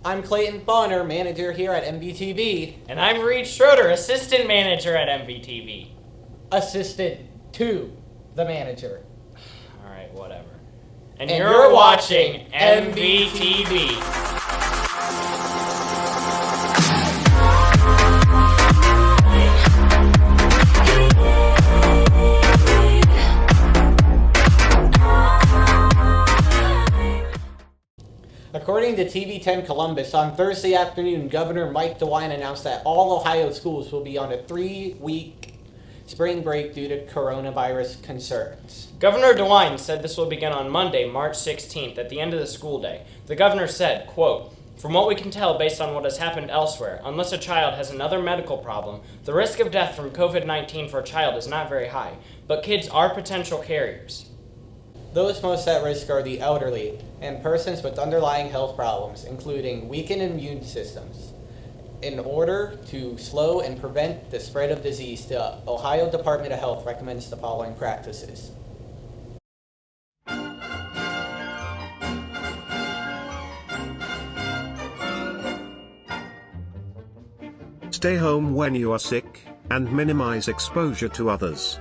I'm Clayton Bonner, manager here at Mvtv. And I'm Reed Schroeder, assistant manager at Mvtv. Assistant to the manager. Alright, whatever. And you're watching Mvtv. According to TV10 Columbus, on Thursday afternoon, Governor Mike DeWine announced that all Ohio schools will be on a 3-week spring break due to coronavirus concerns. Governor DeWine said this will begin on Monday, March 16th, at the end of the school day. The governor said, quote, "From what we can tell based on what has happened elsewhere, unless a child has another medical problem, the risk of death from COVID-19 for a child is not very high, but kids are potential carriers. Those most at risk are the elderly and persons with underlying health problems, including weakened immune systems. In order to slow and prevent the spread of disease, the Ohio Department of Health recommends the following practices. Stay home when you are sick, and minimize exposure to others.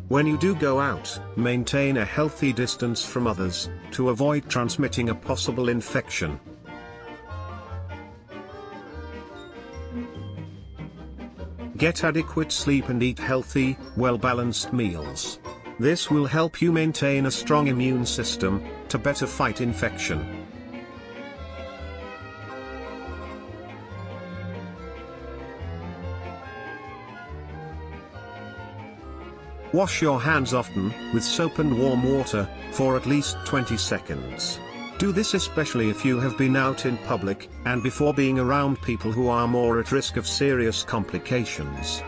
When you do go out, maintain a healthy distance from others, to avoid transmitting a possible infection. Get adequate sleep and eat healthy, well-balanced meals. This will help you maintain a strong immune system, to better fight infection. Wash your hands often, with soap and warm water, for at least 20 seconds. Do this especially if you have been out in public, and before being around people who are more at risk of serious complications.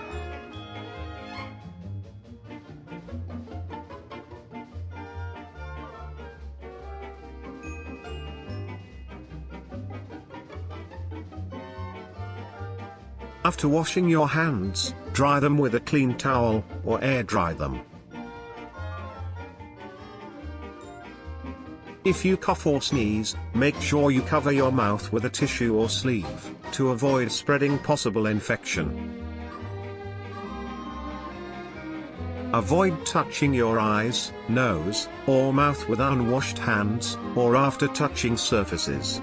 After washing your hands, dry them with a clean towel, or air dry them. If you cough or sneeze, make sure you cover your mouth with a tissue or sleeve, to avoid spreading possible infection. Avoid touching your eyes, nose, or mouth with unwashed hands, or after touching surfaces.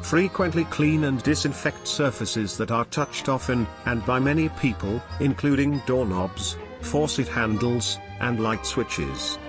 Frequently clean and disinfect surfaces that are touched often, and by many people, including doorknobs, faucet handles, and light switches.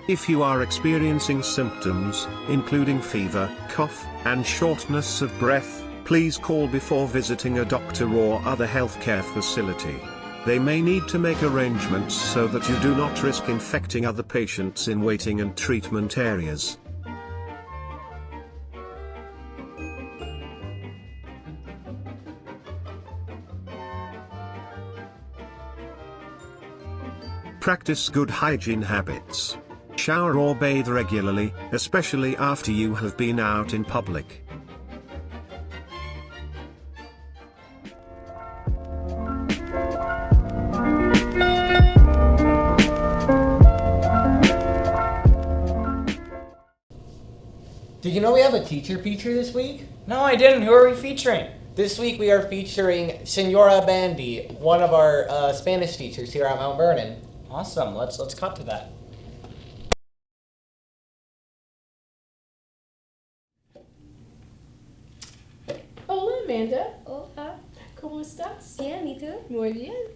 If you are experiencing symptoms, including fever, cough, and shortness of breath, please call before visiting a doctor or other healthcare facility. They may need to make arrangements so that you do not risk infecting other patients in waiting and treatment areas. Practice good hygiene habits. Shower or bathe regularly, especially after you have been out in public. Did you know we have a teacher feature this week? No, I didn't. Who are we featuring? This week we are featuring Senora Bandy, one of our Spanish teachers here at Mount Vernon. Awesome. Let's cut to that. Hola, Amanda. Hola. ¿Cómo estás? Bien, ¿y tú? Muy bien.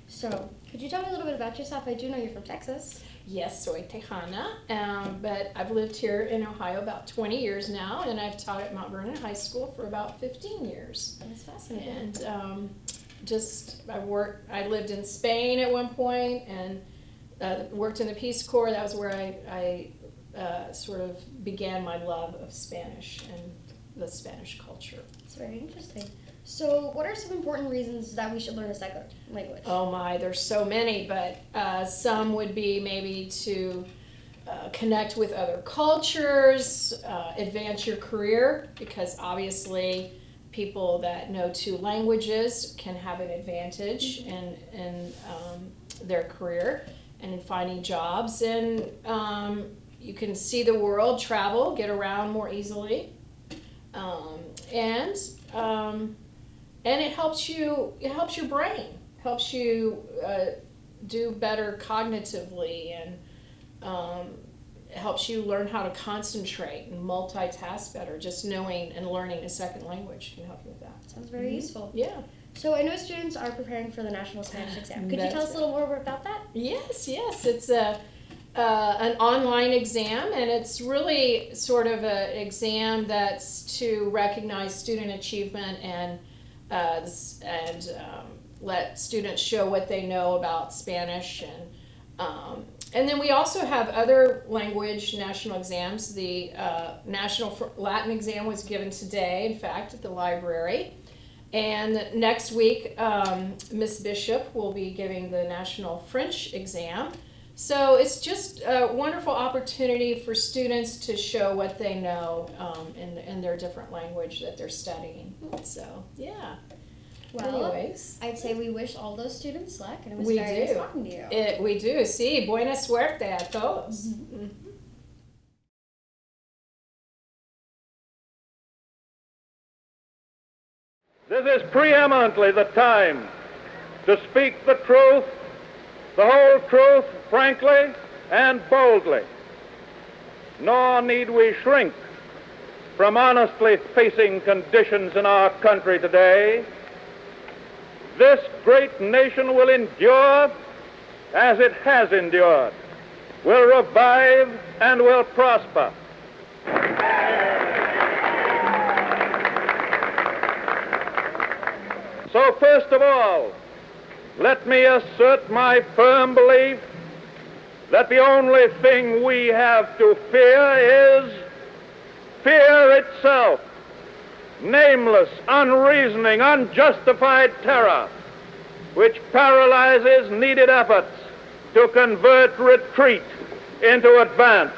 So, could you tell me a little bit about yourself? I do know you're from Texas. Yes, soy Tejana, but I've lived here in Ohio about 20 years now, and I've taught at Mount Vernon High School for about 15 years. That's fascinating. And I lived in Spain at one point, and worked in the Peace Corps. That was where I sort of began my love of Spanish and the Spanish culture. It's very interesting. So, what are some important reasons that we should learn a second language? Oh my, there's so many, but some would be maybe to connect with other cultures, advance your career, because obviously people that know two languages can have an advantage in their career and in finding jobs, and you can see the world, travel, get around more easily, and it helps you. It helps your brain, helps you do better cognitively, and helps you learn how to concentrate and multitask better. Just knowing and learning a second language can help you with that. Sounds very useful. Yeah. So I know students are preparing for the National Spanish exam. Could you tell us a little more about that? Yes. It's an online exam, and it's really sort of an exam that's to recognize student achievement and let students show what they know about Spanish, and then we also have other language national exams. The National Latin exam was given today, in fact, at the library. And next week, Miss Bishop will be giving the National French exam. So it's just a wonderful opportunity for students to show what they know in their different language that they're studying. So, yeah. Well, anyways, I'd say we wish all those students luck, and it was we very do. nice talking to you. We do. Sí, buena suerte a todos. Mhm. This is preeminently the time to speak the truth, the whole truth, frankly and boldly. Nor need we shrink from honestly facing conditions in our country today. This great nation will endure as it has endured, will revive and will prosper. So first of all, let me assert my firm belief that the only thing we have to fear is fear itself. Nameless, unreasoning, unjustified terror, which paralyzes needed efforts to convert retreat into advance.